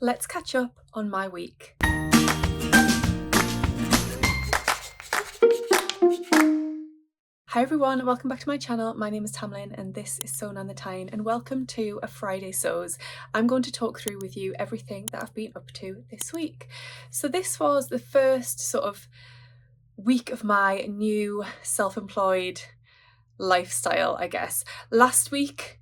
let's catch up on my week. Hi everyone, welcome back to my channel. My name is Tamlyn and this is Sewn on the Tyne, and welcome to a Friday Sews. I'm going to talk through with you everything that I've been up to this week. So this was the first sort of week of my new self-employed lifestyle, I guess. Last week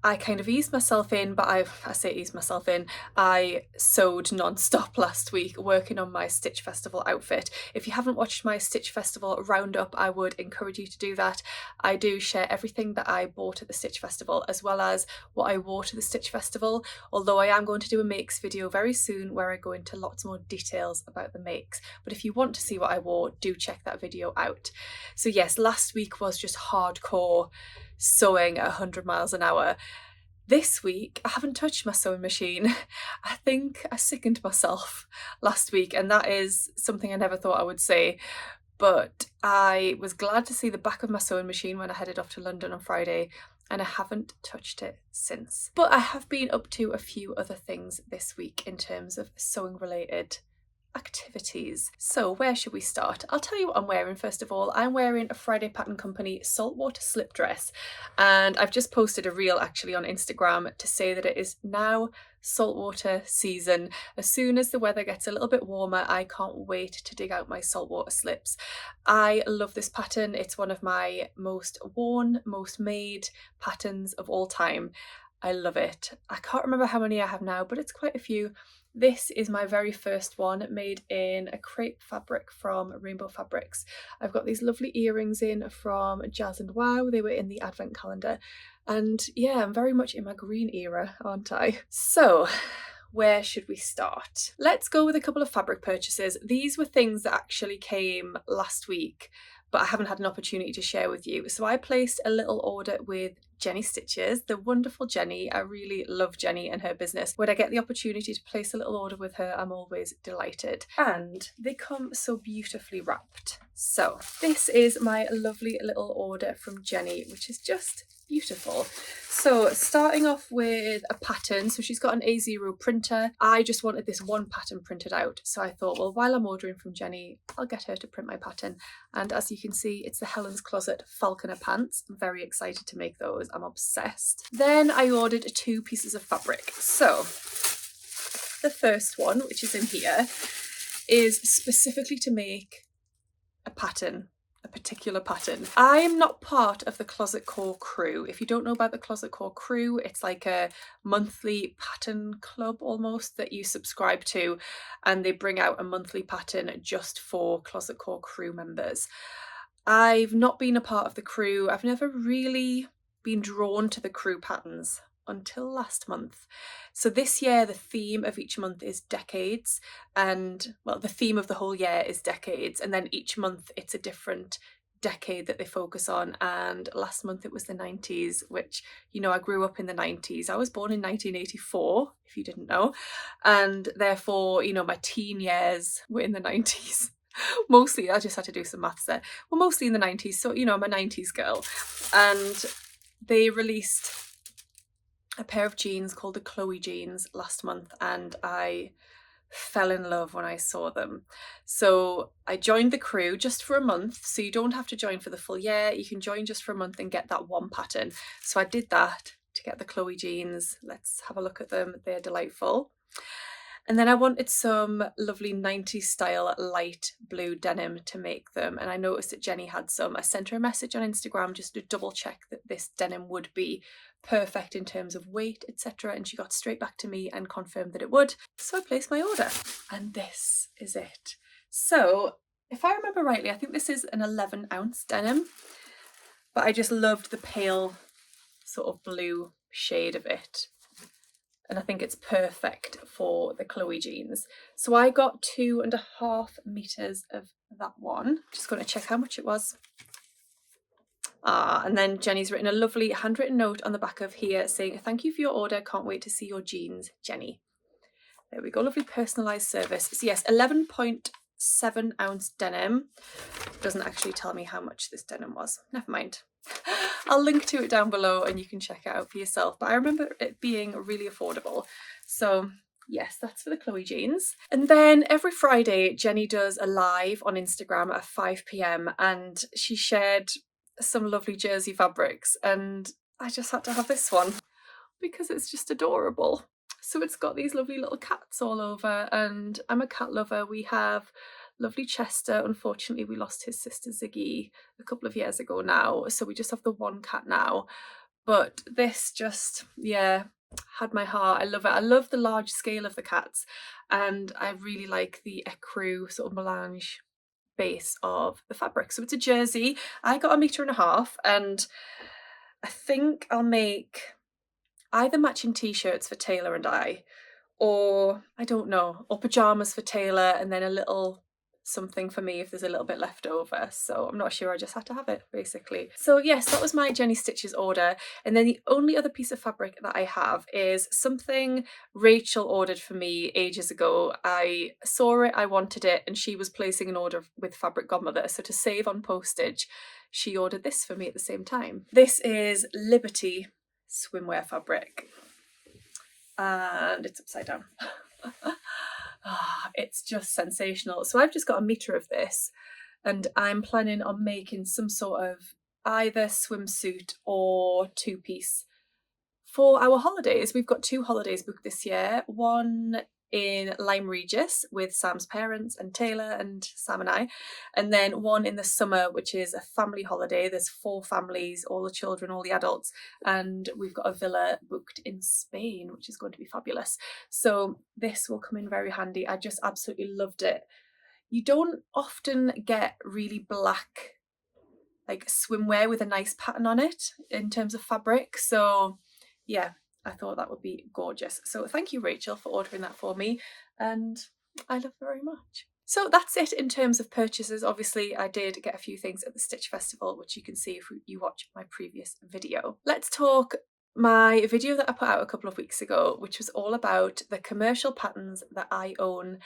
I kind of eased myself in, but I say eased myself in. I sewed non-stop last week working on my Stitch Festival outfit. If you haven't watched my Stitch Festival roundup, I would encourage you to do that. I do share everything that I bought at the Stitch Festival as well as what I wore to the Stitch Festival, although I am going to do a makes video very soon where I go into lots more details about the makes. But if you want to see what I wore, do check that video out. So yes, last week was just hardcore sewing at 100 miles an hour. This week, I haven't touched my sewing machine. I think I sickened myself last week, and that is something I never thought I would say. But I was glad to see the back of my sewing machine when I headed off to London on Friday, and I haven't touched it since. But I have been up to a few other things this week in terms of sewing related activities. So where should we start? I'll tell you what I'm wearing first of all. I'm wearing a Friday Pattern Company saltwater slip dress, and I've just posted a reel actually on Instagram to say that it is now saltwater season. As soon as the weather gets a little bit warmer, I can't wait to dig out my saltwater slips. I love this pattern. It's one of my most worn, most made patterns of all time. I love it. I can't remember how many I have now, but it's quite a few. This is my very first one, made in a crepe fabric from Rainbow Fabrics. I've got these lovely earrings in from Jazz and Wow. They were in the advent calendar. And yeah, I'm very much in my green era, aren't I? So where should we start? Let's go with a couple of fabric purchases. These were things that actually came last week, but I haven't had an opportunity to share with you. So I placed a little order with Jenny Stitches, the wonderful Jenny. I really love Jenny and her business. When I get the opportunity to place a little order with her, I'm always delighted. And they come so beautifully wrapped. So this is my lovely little order from Jenny, which is just beautiful. So starting off with a pattern, so she's got an A0 printer. I just wanted this one pattern printed out, so I thought, well, while I'm ordering from Jenny, I'll get her to print my pattern. And as you can see, it's the Helen's Closet Falconer pants. I'm very excited to make those. I'm obsessed. Then I ordered 2 pieces of fabric. So the first one, which is in here, is specifically to make a pattern, a particular pattern. I'm not part of the Closet Core crew. If you don't know about the Closet Core crew, it's like a monthly pattern club almost that you subscribe to, and they bring out a monthly pattern just for Closet Core crew members. I've not been a part of the crew. I've never really been drawn to the crew patterns until last month. So this year the theme of each month is decades, and well, the theme of the whole year is decades, and then each month it's a different decade that they focus on. And last month it was the 90s, which, you know, I grew up in the 90s. I was born in 1984, if you didn't know, and therefore, you know, my teen years were in the 90s. Mostly, I just had to do some maths there. Well, mostly in the 90s, so, you know, I'm a 90s girl. And they released a pair of jeans called the Chloe jeans last month, and I fell in love when I saw them. So I joined the crew just for a month, so you don't have to join for the full year. You can join just for a month and get that one pattern. So I did that to get the Chloe jeans. Let's have a look at them. They're delightful. And then I wanted some lovely 90s style light blue denim to make them, and I noticed that Jenny had some. I sent her a message on Instagram just to double check that this denim would be perfect in terms of weight, etc., and she got straight back to me and confirmed that it would. So I placed my order, and this is it. So if I remember rightly, I think this is an 11-ounce denim, but I just loved the pale sort of blue shade of it. And I think it's perfect for the Chloe jeans. So I got 2.5 meters of that one. Just going to check how much it was. And then Jenny's written a lovely handwritten note on the back of here saying, "Thank you for your order. Can't wait to see your jeans, Jenny." There we go. Lovely personalised service. So yes, 11.7-ounce denim. Doesn't actually tell me how much this denim was. Never mind. I'll link to it down below and you can check it out for yourself. But I remember it being really affordable. So Yes, that's for the Chloe jeans. And then every Friday, Jenny does a live on Instagram at 5 p.m. and she shared some lovely jersey fabrics, and I just had to have this one because it's just adorable. So it's got these lovely little cats all over, and I'm a cat lover. We have lovely Chester. Unfortunately, we lost his sister Ziggy a couple of years ago now, so we just have the one cat now. But this just, yeah, had my heart. I love it. I love the large scale of the cats, and I really like the ecru sort of melange base of the fabric. So it's a jersey. I got 1.5 meters, and I think I'll make either matching t-shirts for Taylor and I, or I don't know, or pajamas for Taylor, and then a little something for me if there's a little bit left over. So I'm not sure, I just had to have it basically. So yes, that was my Jenny Stitches order. And then the only other piece of fabric that I have is something Rachel ordered for me ages ago. I saw it, I wanted it, and she was placing an order with Fabric Godmother. So to save on postage, she ordered this for me at the same time. This is Liberty swimwear fabric, and it's upside down. It's just sensational. So I've just got 1 meter of this, and I'm planning on making some sort of either swimsuit or two-piece for our holidays. We've got 2 holidays booked this year, one in Lyme Regis with Sam's parents and Taylor and Sam and I, and then one in the summer, which is a family holiday. There's 4 families, all the children, all the adults, and we've got a villa booked in Spain, which is going to be fabulous. So this will come in very handy. I just absolutely loved it. You don't often get really black like swimwear with a nice pattern on it in terms of fabric, so yeah, I thought that would be gorgeous. So thank you, Rachel, for ordering that for me, and I love it very much. So that's it in terms of purchases. Obviously, I did get a few things at the Stitch Festival, which you can see if you watch my previous video. Let's talk my video that I put out a couple of weeks ago, which was all about the commercial patterns that I own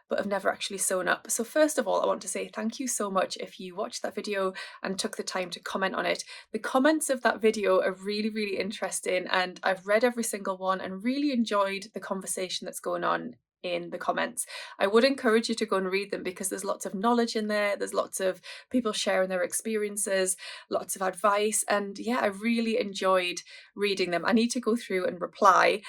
but have never actually sewn up. So first of all, I want to say thank you so much if you watched that video and took the time to comment on it. The comments of that video are really, really interesting, and I've read every single one and really enjoyed the conversation that's going on in the comments. I would encourage you to go and read them because there's lots of knowledge in there, there's lots of people sharing their experiences, lots of advice, and yeah, I really enjoyed reading them. I need to go through and reply,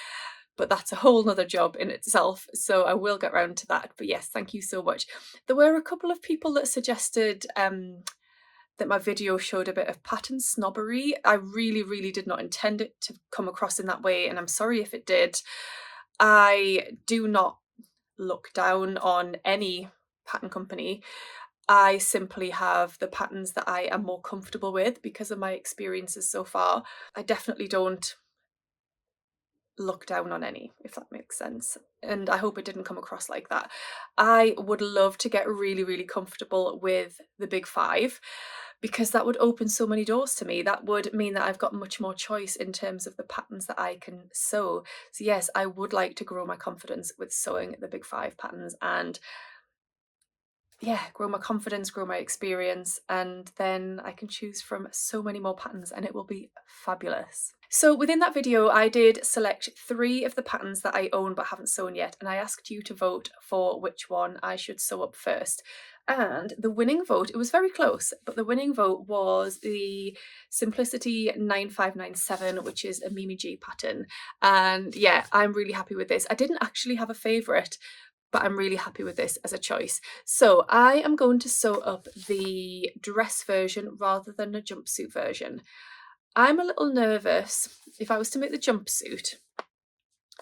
but that's a whole nother job in itself, so I will get round to that. But yes, thank you so much. There were a couple of people that suggested that my video showed a bit of pattern snobbery. I really, really did not intend it to come across in that way, and I'm sorry if it did. I do not look down on any pattern company. I simply have the patterns that I am more comfortable with because of my experiences so far. I definitely don't look down on any, if that makes sense, and I hope it didn't come across like that. I would love to get really, really comfortable with the big 5 because that would open so many doors to me. That would mean that I've got much more choice in terms of the patterns that I can sew. So yes, I would like to grow my confidence with sewing the big 5 patterns, and yeah, grow my confidence, grow my experience, and then I can choose from so many more patterns and it will be fabulous. So within that video, I did select 3 of the patterns that I own but haven't sewn yet, and I asked you to vote for which one I should sew up first. And the winning vote, it was very close, but the winning vote was the Simplicity 9597, which is a Mimi G pattern. And yeah, I'm really happy with this. I didn't actually have a favourite, but I'm really happy with this as a choice. So I am going to sew up the dress version rather than a jumpsuit version. I'm a little nervous, if I was to make the jumpsuit,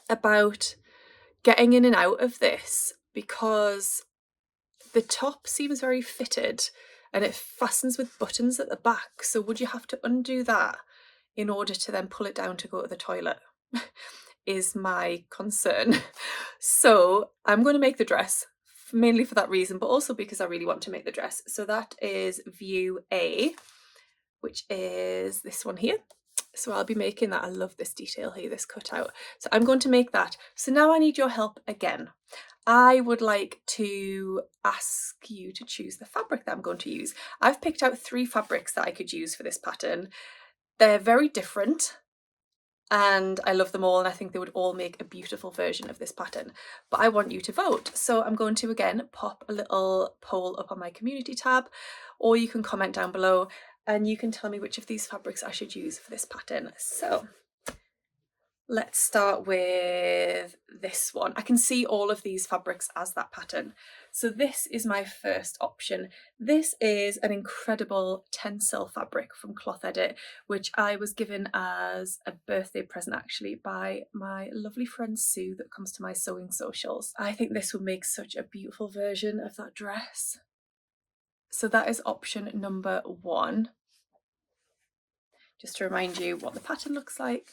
about getting in and out of this because the top seems very fitted and it fastens with buttons at the back. So would you have to undo that in order to then pull it down to go to the toilet? Is my concern. So I'm going to make the dress mainly for that reason, but also because I really want to make the dress. So that is view A, which is this one here. So I'll be making that. I love this detail here, this cutout. So I'm going to make that. So now I need your help again. I would like to ask you to choose the fabric that I'm going to use. I've picked out 3 fabrics that I could use for this pattern. They're very different. and I love them all, and I think they would all make a beautiful version of this pattern. But I want you to vote, so I'm going to again pop a little poll up on my community tab, or you can comment down below and you can tell me which of these fabrics I should use for this pattern. So let's start with this one. I can see all of these fabrics as that pattern. So this is my first option. This is an incredible tencel fabric from Cloth Edit, which I was given as a birthday present actually by my lovely friend Sue that comes to my sewing socials. I think this would make such a beautiful version of that dress. So that is option number 1. Just to remind you what the pattern looks like.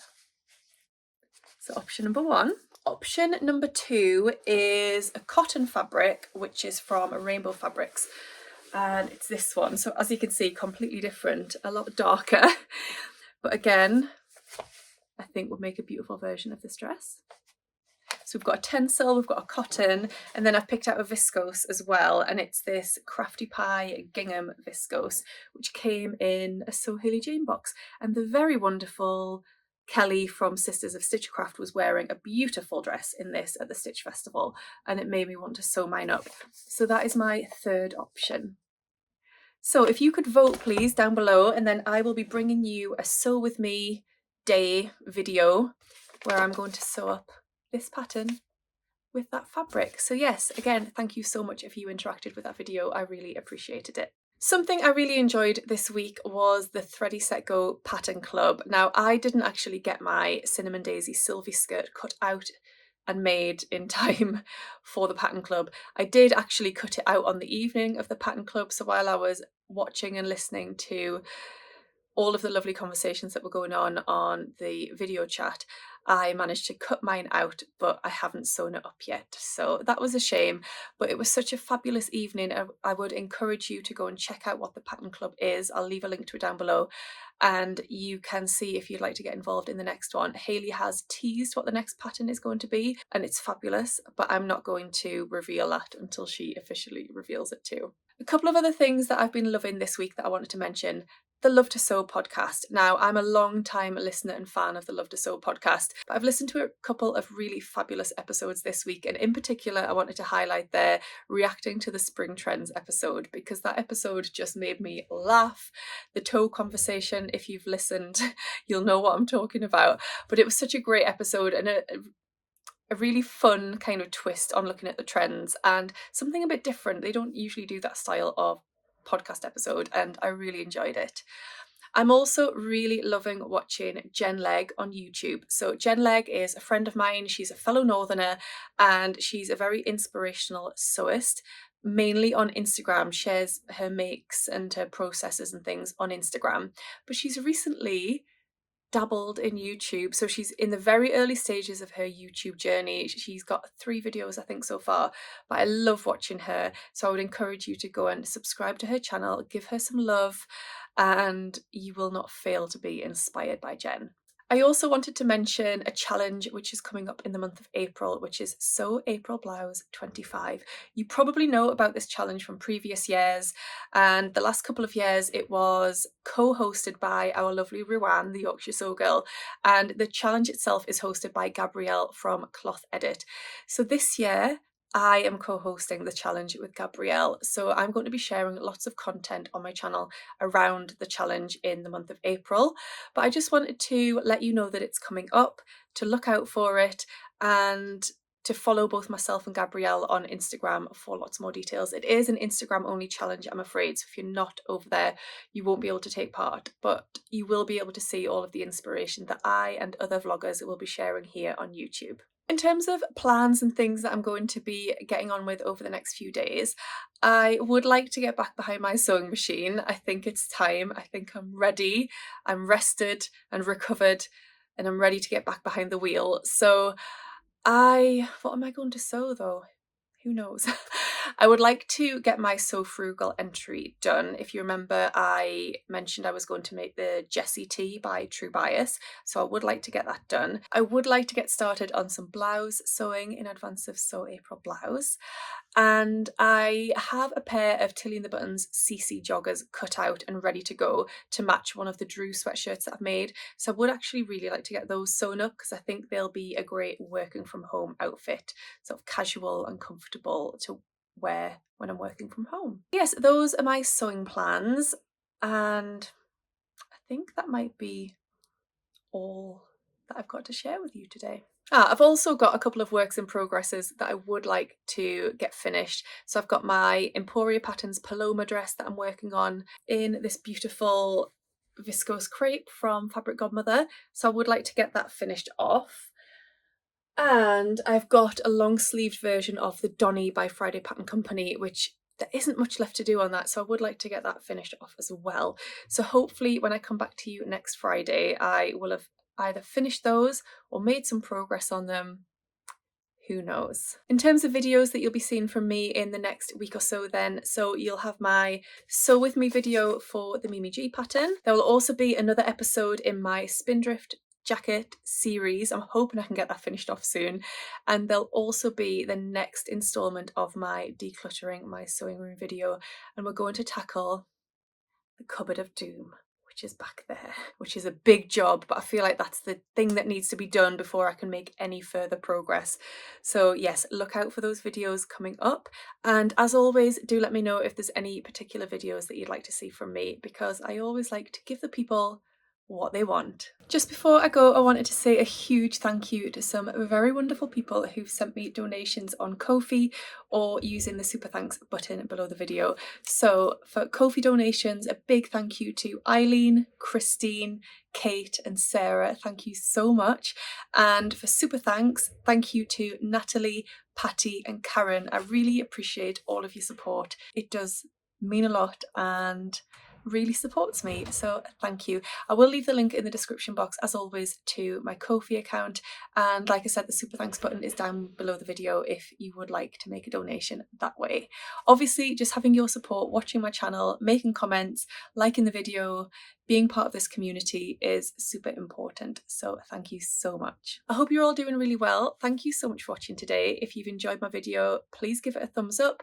So option number 1. Option number 2 is a cotton fabric, which is from Rainbow Fabrics, and it's this one. So as you can see, completely different, a lot darker, but again, I think would make a beautiful version of this dress. So we've got a tencel, we've got a cotton, and then I've picked out a viscose as well, and it's this Crafty Pie gingham viscose, which came in a Sew Hayley Jane box, and the very wonderful Kelly from Sisters of Stitchcraft was wearing a beautiful dress in this at the Stitch Festival, and it made me want to sew mine up. So that is my third option. So if you could vote please down below, and then I will be bringing you a Sew With Me day video where I'm going to sew up this pattern with that fabric. So yes, again, thank you so much if you interacted with that video. I really appreciated it. Something I really enjoyed this week was the Thready Set Go Pattern Club. Now, I didn't actually get my Cinnamon Daisy Sylvie skirt cut out and made in time for the pattern club. I did actually cut it out on the evening of the pattern club, so while I was watching and listening to all of the lovely conversations that were going on the video chat, I managed to cut mine out, but I haven't sewn it up yet. So that was a shame, but it was such a fabulous evening. I would encourage you to go and check out what the pattern club is. I'll leave a link to it down below, and you can see if you'd like to get involved in the next one. Hayley has teased what the next pattern is going to be, and it's fabulous, but I'm not going to reveal that until she officially reveals it too. A couple of other things that I've been loving this week that I wanted to mention. The Love to Sew podcast. Now, I'm a long time listener and fan of the Love to Sew podcast, but I've listened to a couple of really fabulous episodes this week, and in particular I wanted to highlight their reacting to the spring trends episode, because that episode just made me laugh. The toe conversation, if you've listened, you'll know what I'm talking about, but it was such a great episode and a really fun kind of twist on looking at the trends and something a bit different. They don't usually do that style of podcast episode, and I really enjoyed it. I'm also really loving watching Jen Legg on YouTube. So Jen Legg is a friend of mine. She's a fellow northerner and she's a very inspirational sewist, mainly on Instagram, shares her makes and her processes and things on Instagram. But she's recently dabbled in YouTube. So she's in the very early stages of her YouTube journey. She's got 3 videos, I think, so far, but I love watching her. So I would encourage you to go and subscribe to her channel, give her some love, and you will not fail to be inspired by Jen. I also wanted to mention a challenge which is coming up in the month of April, which is Sew April Blouse 25. You probably know about this challenge from previous years, and the last couple of years it was co-hosted by our lovely Ruan, the Yorkshire Sew Girl, and the challenge itself is hosted by Gabrielle from Cloth Edit. So this year I am co-hosting the challenge with Gabrielle, so I'm going to be sharing lots of content on my channel around the challenge in the month of April. But I just wanted to let you know that it's coming up, to look out for it, and to follow both myself and Gabrielle on Instagram for lots more details. It is an Instagram only challenge, I'm afraid, so if you're not over there you won't be able to take part, but you will be able to see all of the inspiration that I and other vloggers will be sharing here on YouTube. In terms of plans and things that I'm going to be getting on with over the next few days, I would like to get back behind my sewing machine. I think it's time. I think I'm ready. I'm rested and recovered, and I'm ready to get back behind the wheel. So what am I going to sew though? Who knows? I would like to get my So Frugal entry done. If you remember, I mentioned I was going to make the Jessie Tea by True Bias, so I would like to get that done. I would like to get started on some blouse sewing in advance of Sew April blouse. And I have a pair of Tilly and the Buttons CC joggers cut out and ready to go to match one of the Drew sweatshirts that I've made. So I would actually really like to get those sewn up because I think they'll be a great working from home outfit, sort of casual and comfortable to wear when I'm working from home. Yes, those are my sewing plans, and I think that might be all that I've got to share with you today. I've also got a couple of works in progresses that I would like to get finished. So I've got my Emporia Patterns Paloma dress that I'm working on in this beautiful viscose crepe from Fabric Godmother. So I would like to get that finished off. And I've got a long sleeved version of the Donny by Friday Pattern Company, which there isn't much left to do on that, so I would like to get that finished off as well. So hopefully when I come back to you next Friday, I will have either finished those or made some progress on them. Who knows? In terms of videos that you'll be seeing from me in the next week or so then, so you'll have my Sew With Me video for the Mimi G pattern. There will also be another episode in my Spindrift jacket series. I'm hoping I can get that finished off soon. And there'll also be the next instalment of my Decluttering My Sewing Room video, and we're going to tackle the Cupboard of Doom, which is back there, which is a big job, but I feel like that's the thing that needs to be done before I can make any further progress. So yes, look out for those videos coming up. And as always, do let me know if there's any particular videos that you'd like to see from me, because I always like to give the people what they want. Just before I go, I wanted to say a huge thank you to some very wonderful people who've sent me donations on Ko-fi or using the super thanks button below the video. So for Ko-fi donations, a big thank you to Eileen, Christine, Kate and Sarah. Thank you so much. And for super thanks, thank you to Natalie, Patty and Karen. I really appreciate all of your support. It does mean a lot and really supports me, so thank you. I will leave the link in the description box as always to my Ko-fi account, and like I said, the super thanks button is down below the video if you would like to make a donation that way. Obviously just having your support, watching my channel, making comments, liking the video, being part of this community is super important, so thank you so much. I hope you're all doing really well. Thank you so much for watching today. If you've enjoyed my video, please give it a thumbs up.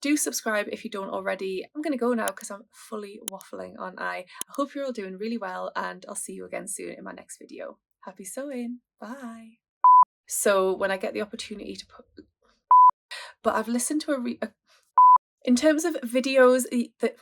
Do subscribe if you don't already. I'm going to go now because I'm fully waffling, aren't I? I hope you're all doing really well, and I'll see you again soon in my next video. Happy sewing. Bye. So when I get the opportunity to put... But I've listened to in terms of videos that...